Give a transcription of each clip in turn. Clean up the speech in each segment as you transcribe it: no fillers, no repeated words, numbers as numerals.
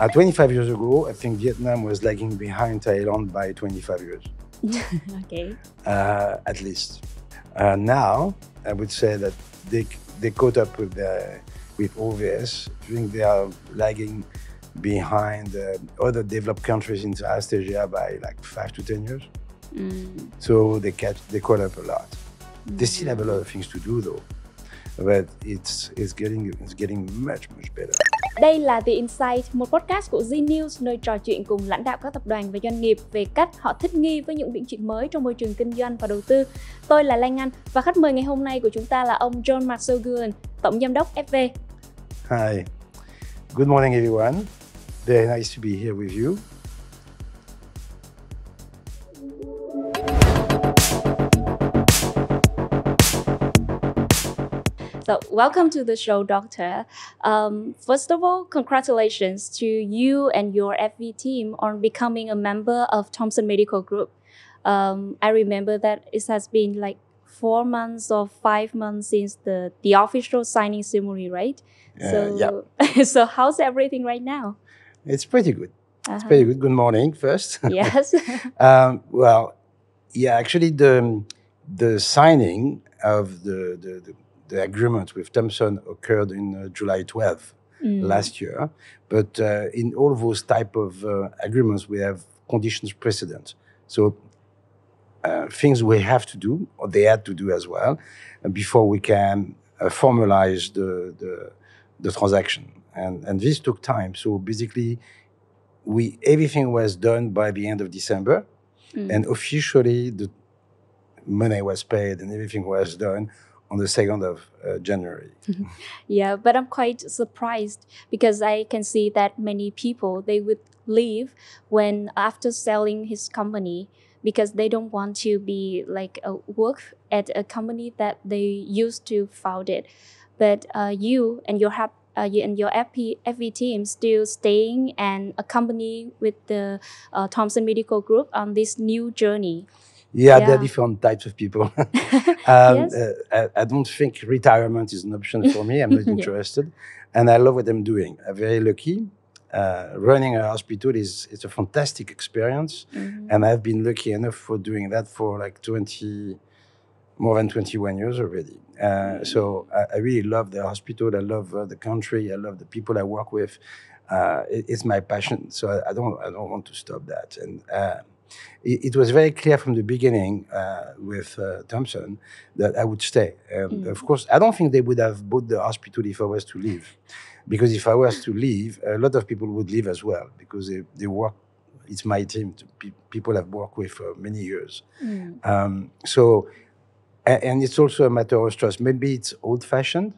25 years ago, I think Vietnam was lagging behind Thailand by 25 years. Okay. At least. Now, I would say that they caught up with all this. I think they are lagging behind other developed countries in South Asia by like 5 to 10 years. So they caught up a lot. They still have a lot of things to do though, but it's getting much better. Đây là theInsight, một podcast của Genius nơi trò chuyện cùng lãnh đạo các tập đoàn và doanh nghiệp về cách họ thích nghi với những biến chuyển mới trong môi trường kinh doanh và đầu tư. Tôi là Lan Anh và khách mời ngày hôm nay của chúng ta là ông Jean-Marcel Guillon, Tổng giám đốc FV. Hi, good morning everyone. Very nice to be here with you. So, welcome to the show, Doctor. First of all, congratulations to you and your FV team on becoming a member of Thomson Medical Group. I remember that it has been like 4 months or 5 months since the official signing ceremony, right? So how's everything right now? It's pretty good. It's pretty good. Good morning, first. Yes. Actually, the signing of the agreement with Thomson occurred in July 12th last year. But in all those type of agreements, we have conditions precedent. So things we have to do, or they had to do as well, before we can formalize the transaction. And this took time. So basically, everything was done by the end of December, and officially the money was paid and everything was done on the 2nd of January. Yeah, but I'm quite surprised because I can see that many people, they would leave when after selling his company because they don't want to be like work at a company that they used to found it. But you and your FV team still staying and accompany with the Thomson Medical Group on this new journey. Yeah, there are different types of people. Yes. I don't think retirement is an option for me. I'm not interested. And I love what I'm doing. I'm very lucky. Running a hospital it's a fantastic experience. And I've been lucky enough for doing that for like more than 21 years already. So I really love the hospital. I love the country. I love the people I work with. It's my passion. So I don't want to stop that. And it was very clear from the beginning with Thomson that I would stay. Of course, I don't think they would have bought the hospital if I was to leave. Because if I was to leave, a lot of people would leave as well because they work. It's my team. People I've worked with for many years. And it's also a matter of trust. Maybe it's old-fashioned,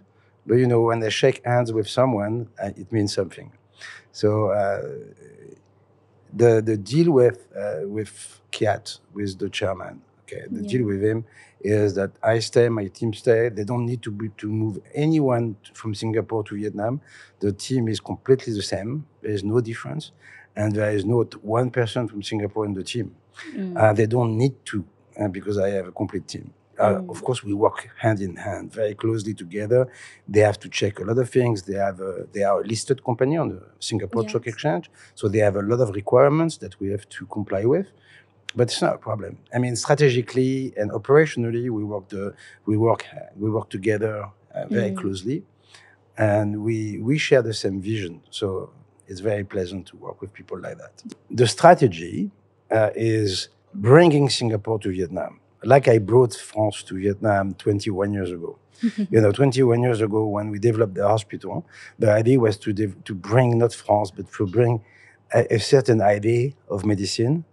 but when I shake hands with someone, it means something. So the deal with Kiat, with the chairman, the deal with him is that I stay, my team stay. They don't need to move anyone from Singapore to Vietnam. The team is completely the same. There is no difference, and there is not one person from Singapore in the team. They don't need to because I have a complete team. Of course, we work hand in hand, very closely together. They have to check a lot of things. They are a listed company on the Singapore Stock Exchange, so they have a lot of requirements that we have to comply with. But it's not a problem. I mean, strategically and operationally, we work together very closely, and we share the same vision. So it's very pleasant to work with people like that. The strategy is bringing Singapore to Vietnam. Like I brought France to Vietnam 21 years ago. 21 years ago when we developed the hospital, the idea was to bring not France, but to bring a certain idea of medicine,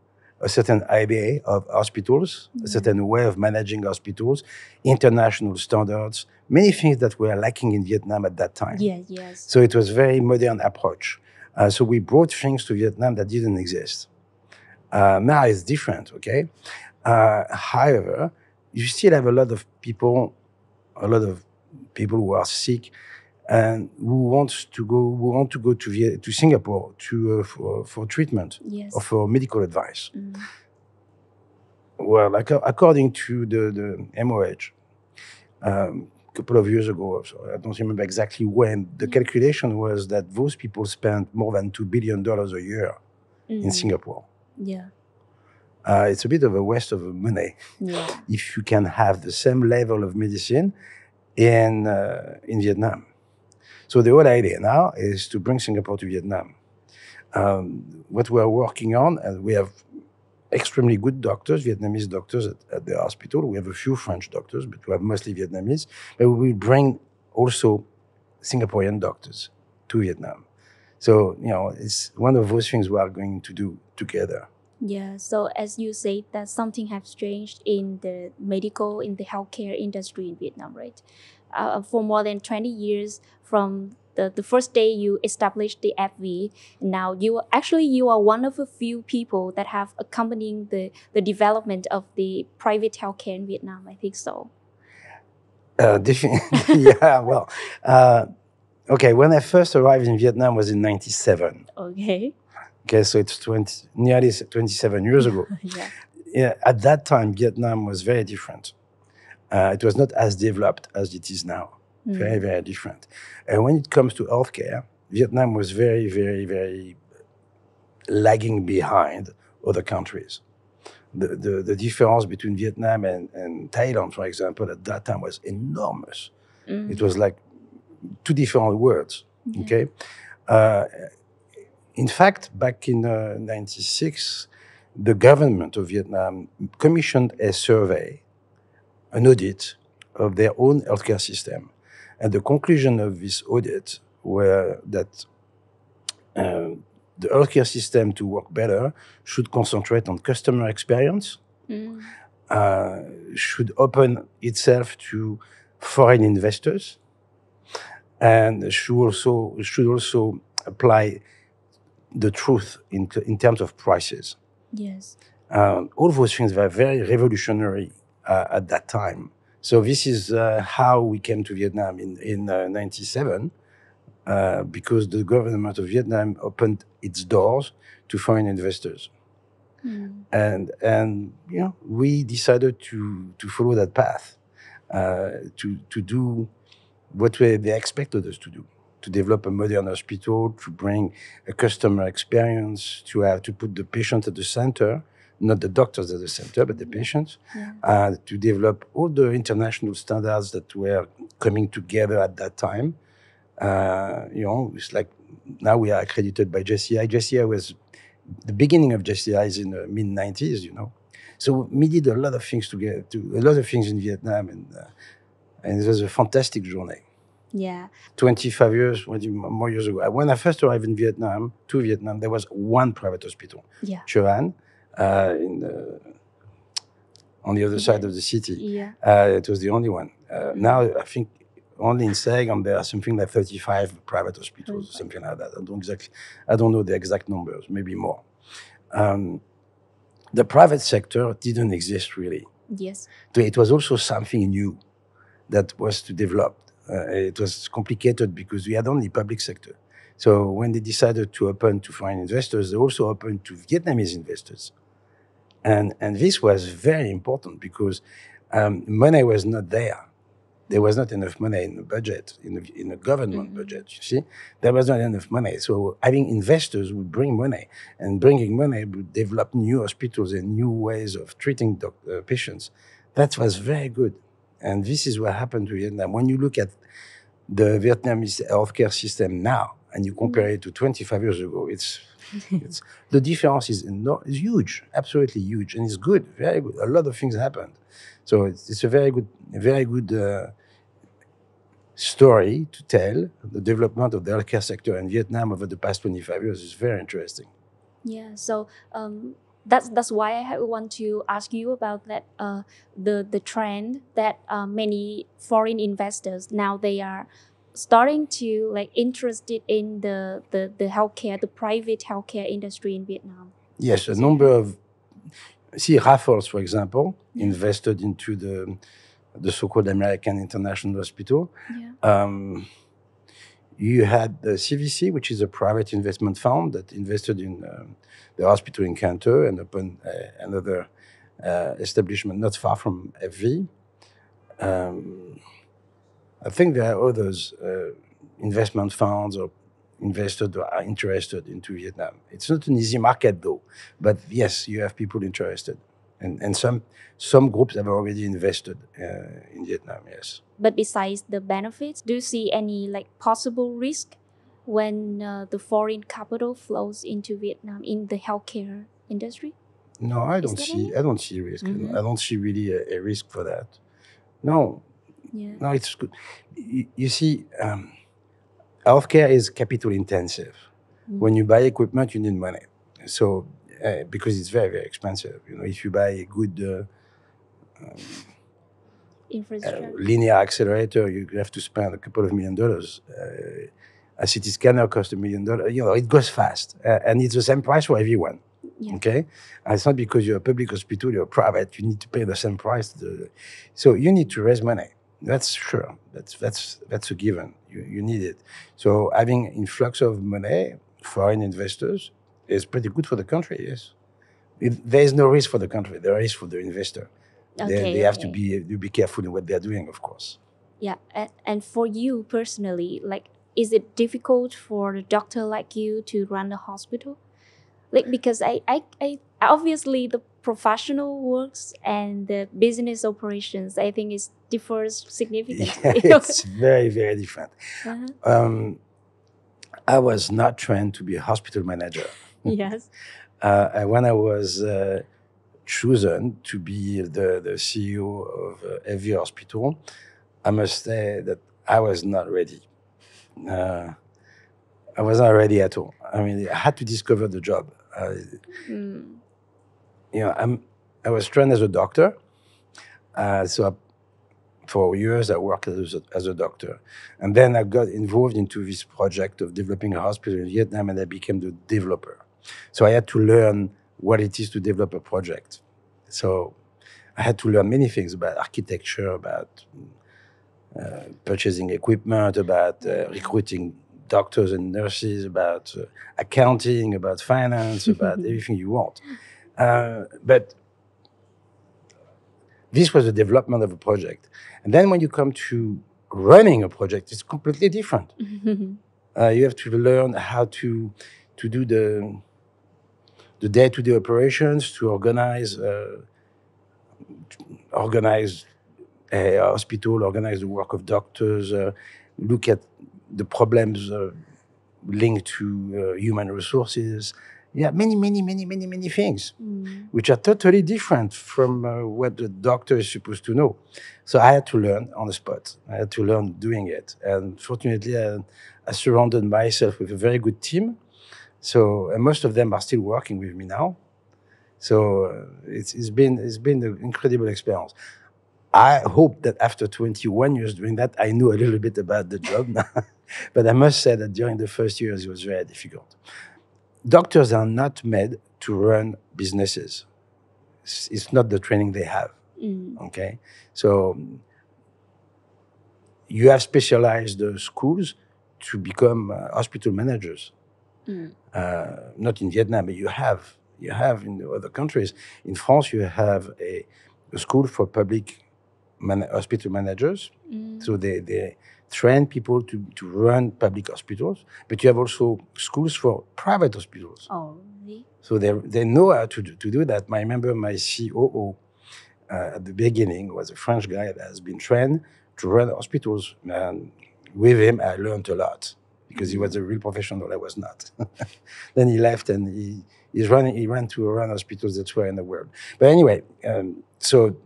a certain idea of hospitals, a certain way of managing hospitals, international standards, many things that were lacking in Vietnam at that time. Yes. So it was a very modern approach. So we brought things to Vietnam that didn't exist. Now it's different, okay? However, you still have a lot of people who are sick and who want to go to Singapore for treatment or for medical advice. Well, according to the MOH, couple of years ago. So I don't remember exactly when. The calculation was that those people spent more than $2 billion a year in Singapore. Yeah. It's a bit of a waste of money if you can have the same level of medicine in Vietnam. So the whole idea now is to bring Singapore to Vietnam. What we are working on, and we have extremely good doctors, Vietnamese doctors at the hospital. We have a few French doctors, but we have mostly Vietnamese. But we will bring also Singaporean doctors to Vietnam. So, it's one of those things we are going to do together. Yeah, so as you say, that something has changed in the healthcare industry in Vietnam, right? For more than 20 years, from the first day you established the FV, now you are one of a few people that have accompanying the development of the private healthcare in Vietnam. I think so. Definitely, yeah. Well, okay. When I first arrived in Vietnam was in '97. Okay, so it's nearly 27 years ago. Yeah. At that time, Vietnam was very different. It was not as developed as it is now. Very, very different. And when it comes to healthcare, Vietnam was very, very, very lagging behind other countries. The difference between Vietnam and Thailand, for example, at that time was enormous. It was like two different worlds. Okay. In fact, back in '96, the government of Vietnam commissioned a survey, an audit of their own healthcare system. And the conclusion of this audit were that the healthcare system, to work better, should concentrate on customer experience, should open itself to foreign investors, and should also apply the truth in terms of prices. Yes. All those things were very revolutionary at that time. So this is how we came to Vietnam in '97, because the government of Vietnam opened its doors to foreign investors. And we decided to follow that path, to do what they expected us to do. To develop a modern hospital, to bring a customer experience, to put the patient at the center, not the doctors at the center, but the patients, to develop all the international standards that were coming together at that time. It's like now we are accredited by JCI. JCI was the beginning of JCI is in the mid-90s, So we did a lot of things together, a lot of things in Vietnam, and it was a fantastic journey. Yeah. 25 years, more years ago. When I first arrived in Vietnam, there was one private hospital. Yeah. Chuan, on the other side of the city. Yeah. It was the only one. Now, I think only in Saigon, there are something like 35 private hospitals, or something like that. I don't know the exact numbers, maybe more. The private sector didn't exist really. Yes. So it was also something new that was to develop. It was complicated because we had only public sector. So when they decided to open to foreign investors, they also opened to Vietnamese investors. And this was very important because money was not there. There was not enough money in the budget, in the government budget, you see. There was not enough money. So having investors would bring money, and bringing money would develop new hospitals and new ways of treating patients. That was very good. And this is what happened to Vietnam. When you look at the Vietnamese healthcare system now, and you compare it to 25 years ago, it's the difference is huge, absolutely huge, and it's good, very good. A lot of things happened. So it's a very good story to tell. The development of the healthcare sector in Vietnam over the past 25 years is very interesting. Yeah, so that's why I want to ask you about that. The trend that many foreign investors now they are starting to interested in the healthcare, the private healthcare industry in Vietnam. Yes, a number of Raffles, for example, invested into the so-called American International Hospital. Yeah. You had the CVC, which is a private investment fund that invested in the hospital in Cantor and opened another establishment not far from FV. I think there are others investment funds or investors that are interested into Vietnam. It's not an easy market though, but yes, you have people interested, and some groups have already invested in Vietnam. Yes. But besides the benefits, do you see any like possible risk when the foreign capital flows into Vietnam in the healthcare industry? No, I Is don't there see. any? I don't see risk. Mhm. I don't see really a risk for that. No, Yeah. no, it's good. You see, healthcare is capital intensive. When you buy equipment, you need money. So because it's very, very expensive. You know, if you buy a good Infrastructure. linear accelerator, you have to spend a couple of $1 million. A CT scanner costs $1 million. You know, it goes fast, and it's the same price for everyone. Yeah. Okay, and it's not because you're a public hospital, you're private. You need to pay the same price. So you need to raise money. That's sure. That's a given. You need it. So having influx of money, foreign investors, is pretty good for the country. Yes, there is no risk for the country. There is for the investor. They have to be careful in what they're doing, of course. Yeah, and for you personally, like, is it difficult for a doctor like you to run a hospital? Like, because I obviously the professional works and the business operations, I think it differs significantly. Yeah, it's very, very different. Uh-huh. I was not trained to be a hospital manager. Yes. When I was chosen to be the CEO of every hospital, I must say that I was not ready. I was not ready at all. I mean, I had to discover the job. You know, I was trained as a doctor, so for years I worked as a doctor, and then I got involved into this project of developing a hospital in Vietnam, and I became the developer. So I had to learn what it is to develop a project. So I had to learn many things about architecture, about purchasing equipment, about recruiting doctors and nurses, about accounting, about finance, about everything you want. But this was the development of a project. And then when you come to running a project, it's completely different. You have to learn how to do the day-to-day operations, to organize a hospital, organize the work of doctors, look at the problems linked to human resources. Yeah, many things, which are totally different from what the doctor is supposed to know. So I had to learn on the spot. I had to learn doing it. And fortunately, I surrounded myself with a very good team. So and most of them are still working with me now. So it's been an incredible experience. I hope that after 21 years doing that, I knew a little bit about the job. But I must say that during the first years, it was very difficult. Doctors are not made to run businesses. It's not the training they have. Okay? So you have specialized schools to become hospital managers. Not in Vietnam, but you have in other countries. In France, you have a school for public hospital managers. So they train people to run public hospitals, but you have also schools for private hospitals. Oh, really? So they know how to do that. I remember my COO at the beginning was a French guy that has been trained to run hospitals. And with him, I learned a lot because he was a real professional. I was not. Then he left and he ran to run hospitals elsewhere in the world. But anyway, so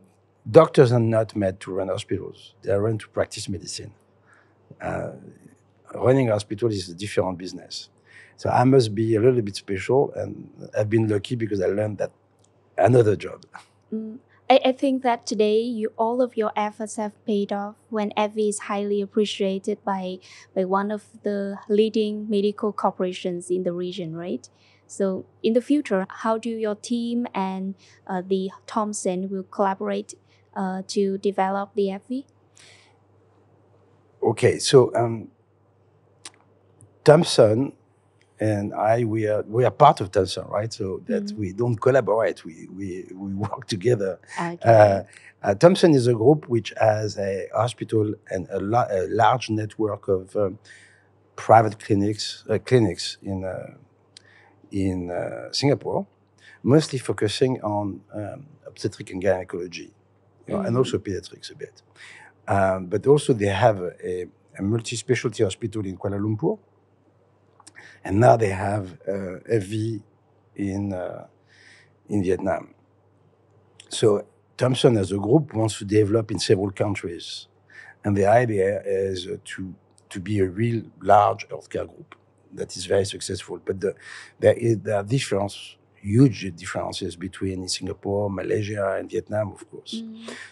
doctors are not made to run hospitals. They are run to practice medicine. Running a hospital is a different business. So I must be a little bit special, and I've been lucky because I learned that another job. I think that today all of your efforts have paid off when AbbVie is highly appreciated by one of the leading medical corporations in the region, right? So in the future, how do your team and the Thomson will collaborate to develop the AbbVie? Okay, so Thomson and we are part of Thomson, right? So that we don't collaborate, we work together. Okay. Thomson is a group which has a hospital and a large network of private clinics in Singapore, mostly focusing on obstetric and gynecology, and also pediatrics a bit. But also they have a multi-specialty hospital in Kuala Lumpur, and now they have FV in Vietnam. So Thomson as a group wants to develop in several countries, and the idea is to be a real large healthcare group that is very successful. But there are huge differences between Singapore, Malaysia, and Vietnam, of course.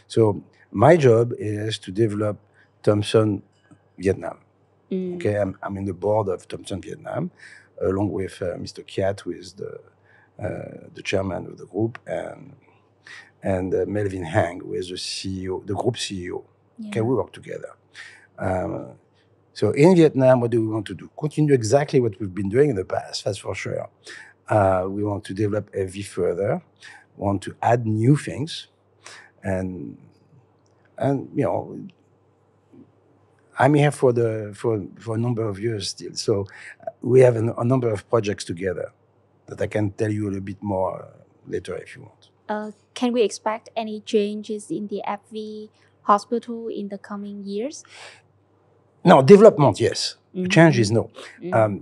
So my job is to develop Thomson Vietnam. Okay, I'm in the board of Thomson Vietnam, along with Mr. Kiat, who is the chairman of the group, and Melvin Hang, who is the CEO, the group CEO. Yeah. Okay, we work together. So in Vietnam, what do we want to do? Continue exactly what we've been doing in the past, that's for sure. We want to develop FV further, want to add new things, and I'm here for a number of years still. So we have a number of projects together that I can tell you a little bit more later if you want. Can we expect any changes in the FV hospital in the coming years? No, development, yes. Change is no.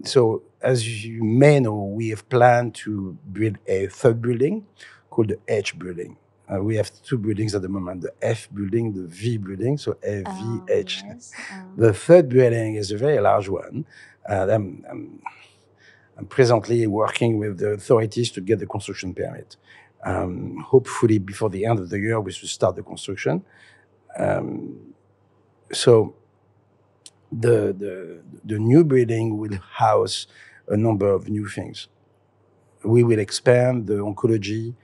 So as you may know, we have planned to build a third building called the H building. We have two buildings at the moment, the F building, the V building, so FVH. Yes. The third building is a very large one. I'm presently working with the authorities to get the construction permit. Hopefully before the end of the year, we should start the construction. So the new building will house a number of new things. We will expand the oncology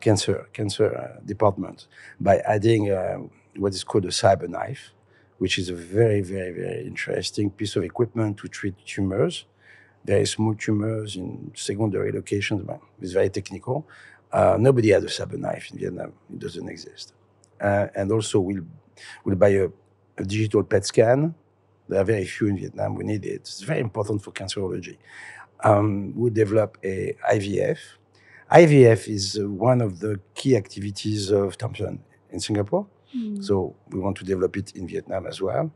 cancer department by adding what is called a cyber knife, which is a very, very, very interesting piece of equipment to treat tumors, very small tumors in secondary locations. It's very technical. Nobody has a cyber knife in Vietnam. It doesn't exist. And also we'll buy a digital PET scan. There are very few in Vietnam. We need it. It's very important for cancerology. We'll develop a IVF. IVF is one of the key activities of Thomson in Singapore. So we want to develop it in Vietnam as well.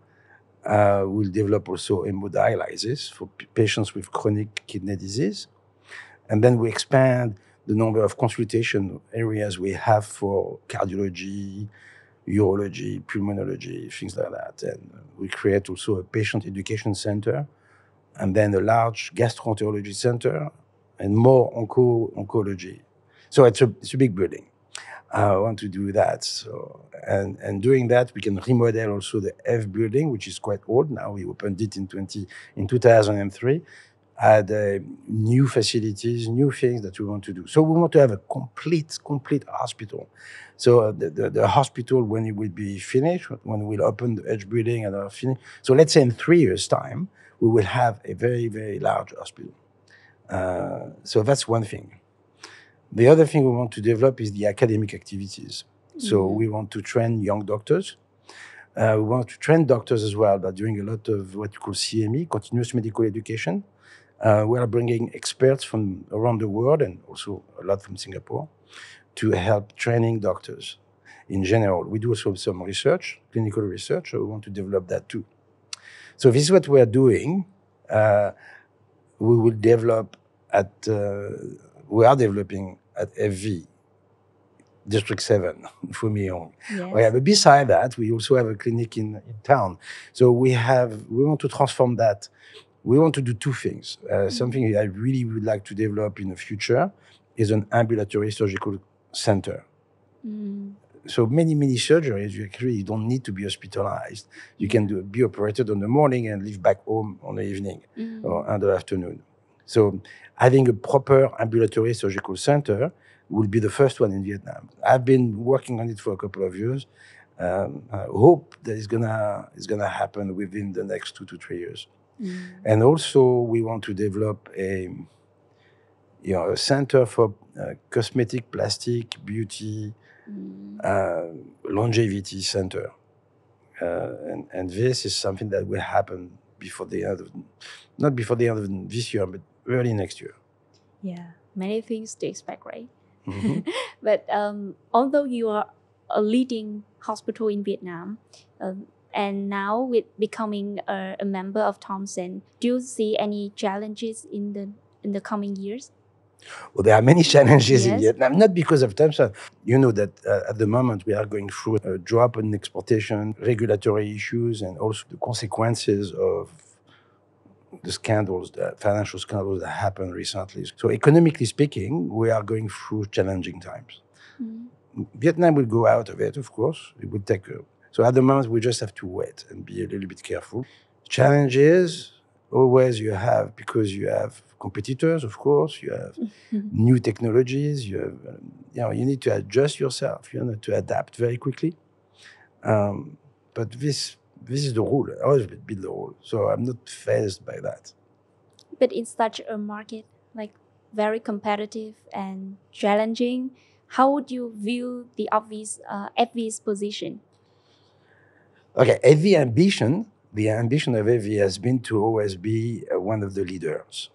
We'll develop also hemodialysis for patients with chronic kidney disease. And then we expand the number of consultation areas we have for cardiology, urology, pulmonology, things like that. And we create also a patient education center, and then a large gastroenterology center, and more oncology. So it's a big building. I want to do that. So and doing that, we can remodel also the F building, which is quite old now. We opened it in 2003. Add new facilities, new things that we want to do. So we want to have a complete hospital. So the hospital, when it will be finished, when we'll open the H building and finish. So let's say in 3 years' time, we will have a very, very large hospital. So that's one thing. The other thing we want to develop is the academic activities. So we want to train young doctors. We want to train doctors as well by doing a lot of what you call CME, continuous medical education. We are bringing experts from around the world and also a lot from Singapore to help training doctors in general. We do also some research, clinical research, so we want to develop that too. So this is what we are doing. We will develop we are developing at FV, District 7, for me. Yes. But beside that, we also have a clinic in town. So we want to transform that. We want to do two things. Something I really would like to develop in the future is an ambulatory surgical center. So many surgeries, you don't need to be hospitalized. You can be operated in the morning and leave back home on the evening or in the afternoon. So having a proper ambulatory surgical center will be the first one in Vietnam. I've been working on it for a couple of years. I hope that it's gonna happen within the next 2 to 3 years. And also we want to develop a center for cosmetic, plastic, beauty, longevity center. And this is something that will happen before the end of, not before the end of this year, but early next year. Yeah, many things to expect, right? Mm-hmm. But although you are a leading hospital in Vietnam, and now with becoming a member of Thomson, do you see any challenges in the coming years? Well, there are many challenges in Yes. Vietnam, not because of Thomson. You know that at the moment we are going through a drop in exportation, regulatory issues, and also the consequences of the scandals, the financial scandals that happened recently. So economically speaking, we are going through challenging times. Vietnam will go out of it, of course. It will take so at the moment, we just have to wait and be a little bit careful. Challenges, always you have, because you have competitors, of course, you have new technologies, you have, you need to adjust yourself, to adapt very quickly. But this is the rule, always be the rule. So I'm not fazed by that. But in such a market, like very competitive and challenging, how would you view the obvious FV's position? Okay, the ambition of AV has been to always be one of the leaders.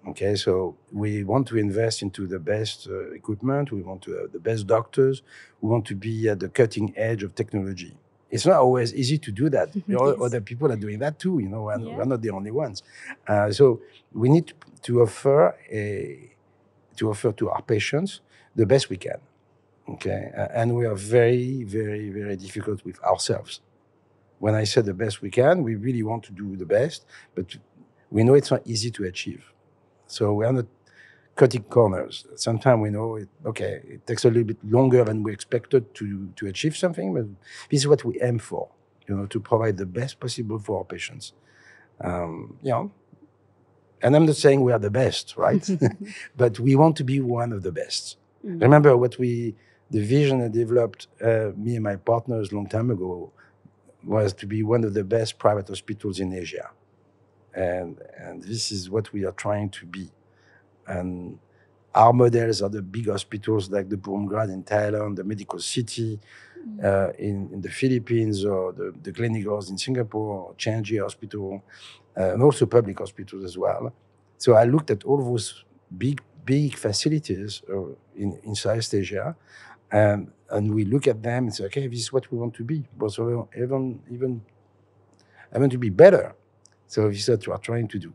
Okay, so we want to invest into the best equipment. We want to have the best doctors. We want to be at the cutting edge of technology. It's not always easy to do that. Yes. Other people are doing that too. We're not the only ones. So we need to offer to our patients the best we can. Okay, and we are very, very, very difficult with ourselves. When I say the best we can, we really want to do the best, but we know it's not easy to achieve. So we are not cutting corners. Sometimes we know it takes a little bit longer than we expected to achieve something, but this is what we aim for, to provide the best possible for our patients. And I'm not saying we are the best, right? But we want to be one of the best. Remember the vision I developed, me and my partners a long time ago, was to be one of the best private hospitals in Asia. And this is what we are trying to be. And our models are the big hospitals like the Bumrungrad in Thailand, the Medical City in the Philippines, or the Gleneagles in Singapore, or Changi Hospital, and also public hospitals as well. So I looked at all those big facilities in Southeast Asia, and we look at them and say, okay, this is what we want to be. But so even I want to be better. So this is what we are trying to do.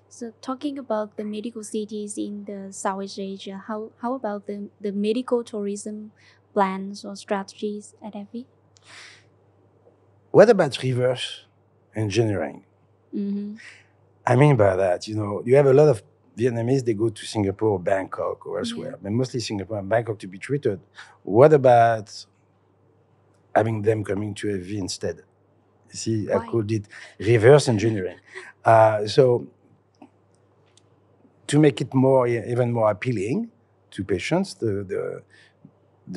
So talking about the medical cities in the Southeast Asia, how about the medical tourism plans or strategies at FV? What about reverse engineering? I mean by that, you have a lot of Vietnamese, they go to Singapore or Bangkok or elsewhere, but mostly Singapore and Bangkok to be treated. What about having them coming to FV instead? You see, why? I called it reverse engineering. So to make it even more appealing to patients, the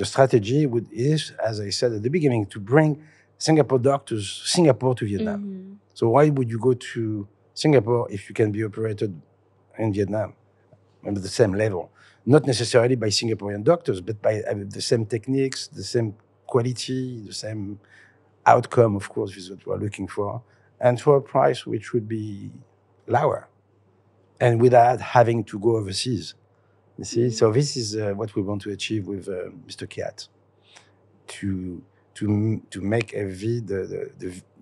strategy is, as I said at the beginning, to bring Singapore doctors to Vietnam. So why would you go to Singapore if you can be operated in Vietnam at the same level? Not necessarily by Singaporean doctors, but by the same techniques, the same quality, the same outcome, of course, is what we're looking for, and for a price which would be lower, and without having to go overseas. You see, so this is what we want to achieve with Mr. Kiat, to make FV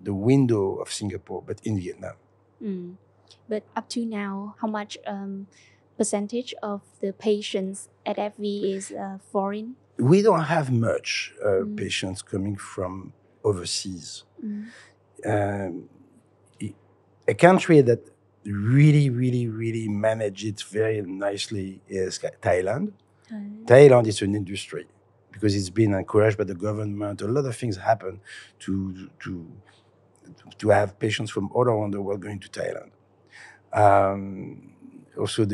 the window of Singapore, but in Vietnam. But up to now, how much percentage of the patients at FV is foreign? We don't have much patients coming from overseas. A country that really, really, really manage it very nicely is Thailand. Thailand is an industry because it's been encouraged by the government. A lot of things happen to have patients from all around the world going to Thailand. Also,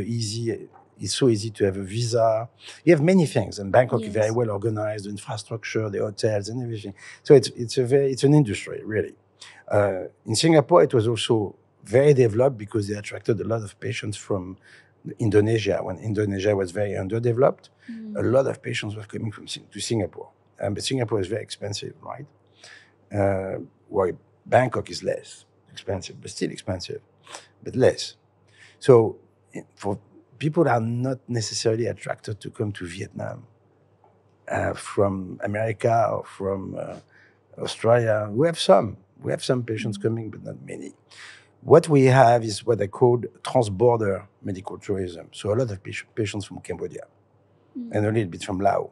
it's so easy to have a visa. You have many things, and Bangkok is very well organized, the infrastructure, the hotels, and everything. So it's an industry, really. In Singapore, it was also very developed because they attracted a lot of patients from Indonesia. When Indonesia was very underdeveloped, a lot of patients were coming to Singapore. But Singapore is very expensive, right? While Bangkok is less expensive, but still expensive, but less. So for people that are not necessarily attracted to come to Vietnam from America or from Australia, we have some patients coming, but not many. What we have is what I call trans-border medical tourism. So a lot of patients from Cambodia and a little bit from Laos.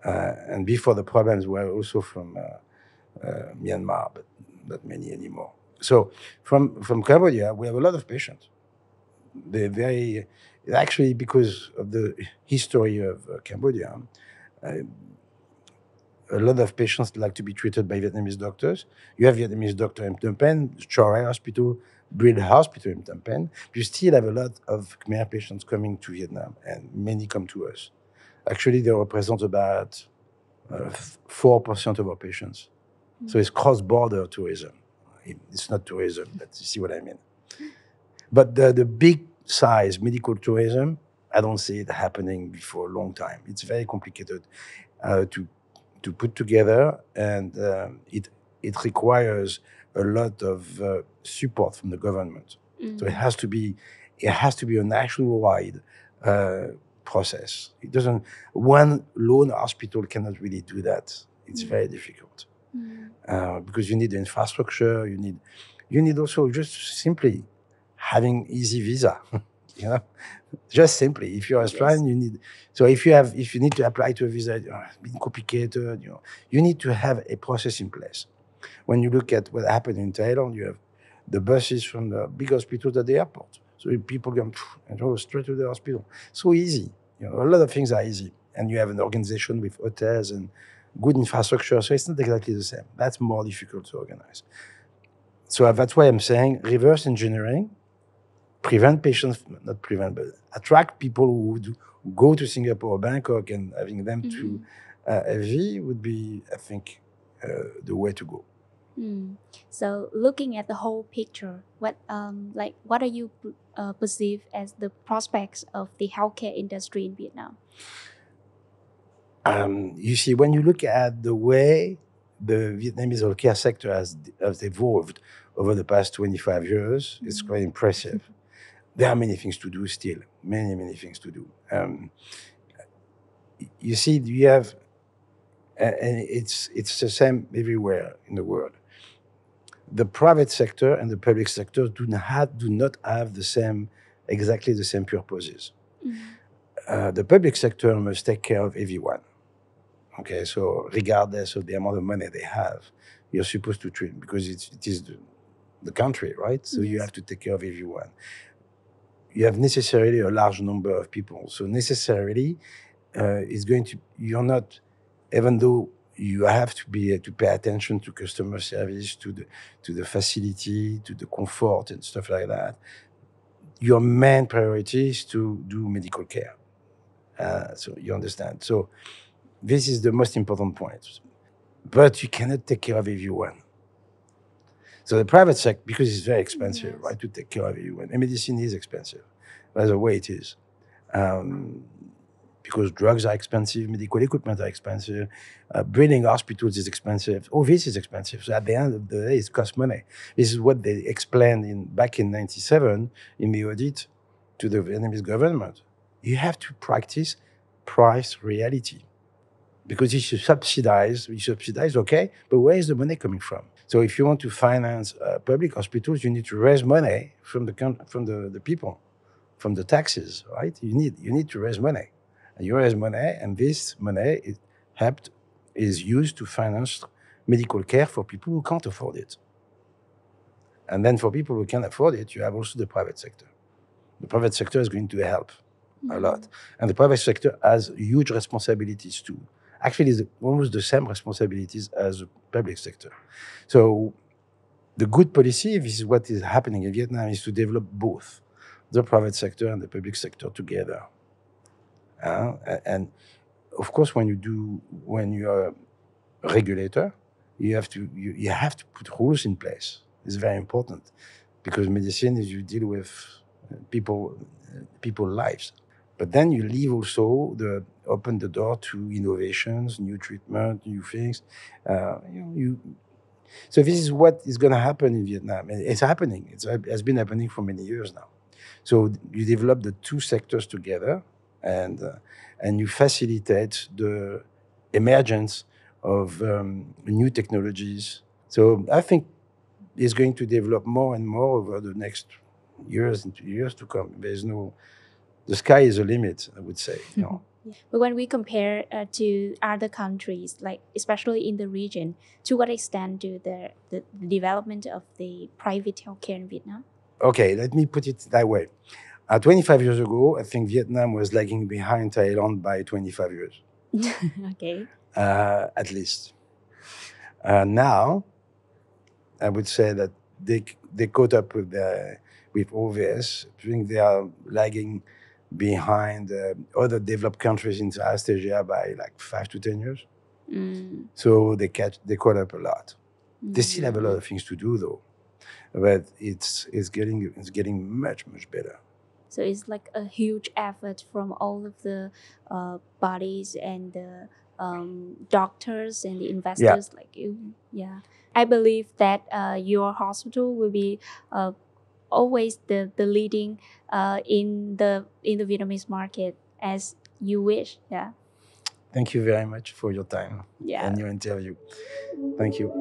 And before the problems were also from Myanmar, but not many anymore. So from Cambodia, we have a lot of patients. They're very, actually, because of the history of Cambodia, a lot of patients like to be treated by Vietnamese doctors. You have Vietnamese doctor in Phnom Penh, Choré Hospital, Brill Hospital in Phnom Penh. You still have a lot of Khmer patients coming to Vietnam, and many come to us. Actually, they represent about 4% of our patients. So it's cross-border tourism. It's not tourism, but you see what I mean. But the big size medical tourism, I don't see it happening before a long time. It's very complicated to put together, and it requires a lot of support from the government. So it has to be a nationwide process. It doesn't. One lone hospital cannot really do that. It's very difficult because you need the infrastructure. You need also just simply having easy visa. You know, just simply, if you're Australian, you need. So if you need to apply to a visa, it's been complicated. You need to have a process in place. When you look at what happened in Thailand, you have the buses from the big hospitals at the airport. So people come and go straight to the hospital. So easy. A lot of things are easy, and you have an organization with hotels and good infrastructure. So it's not exactly the same. That's more difficult to organize. So that's why I'm saying reverse engineering. Prevent patients, not prevent, but attract people who would go to Singapore or Bangkok, and having them to FV would be, I think, the way to go. So looking at the whole picture, what are you perceive as the prospects of the healthcare industry in Vietnam? You see, when you look at the way the Vietnamese healthcare sector has evolved over the past 25 years, it's quite impressive. There are many things to do still, many things to do. You see, you have, and it's the same everywhere in the world. The private sector and the public sector do not have exactly the same purposes. The public sector must take care of everyone. Okay, so regardless of the amount of money they have, you're supposed to treat, because it is the country, right? So you have to take care of everyone. You have necessarily a large number of people. So necessarily, you're not, even though you have to pay attention to customer service, to the facility, to the comfort and stuff like that. Your main priority is to do medical care. So you understand. So this is the most important point. But you cannot take care of everyone. So the private sector, because it's very expensive, right, to take care of everyone. And medicine is expensive. That's the way it is. Because drugs are expensive, medical equipment are expensive, building hospitals is expensive. All this is expensive. So at the end of the day, it costs money. This is what they explained back in 97 in the audit to the Vietnamese government. You have to practice price reality. Because if you subsidize, okay, but where is the money coming from? So if you want to finance public hospitals, you need to raise money from the people, from the taxes, right? You need to raise money. And you raise money, and this money is used to finance medical care for people who can't afford it. And then for people who can afford it, you have also the private sector. The private sector is going to help a lot. And the private sector has huge responsibilities too. Actually, it's almost the same responsibilities as the public sector. So the good policy, this is what is happening in Vietnam, is to develop both the private sector and the public sector together. And of course, when you're a regulator, you have to put rules in place. It's very important. because medicine is you deal with people lives. But then you leave also open the door to innovations, new treatment, new things. So this is what is going to happen in Vietnam. It's happening. It has been happening for many years now. So you develop the two sectors together, and you facilitate the emergence of new technologies. So I think it's going to develop more and more over the next years to come. The sky is the limit, I would say. But when we compare to other countries, like especially in the region, to what extent do the development of the private healthcare in Vietnam? Okay, let me put it that way. 25 years ago, I think Vietnam was lagging behind Thailand by 25 years. Okay. At least. Now, I would say that they caught up with OVS. I think they are lagging behind other developed countries in South Asia by like 5 to 10 years. So they caught up a lot. They still have a lot of things to do though, but it's getting much better. So it's like a huge effort from all of the bodies and the doctors and the investors like you. Yeah, I believe that your hospital will be always the leading in the Vietnamese market as you wish. Yeah. Thank you very much for your time and your interview. Thank you.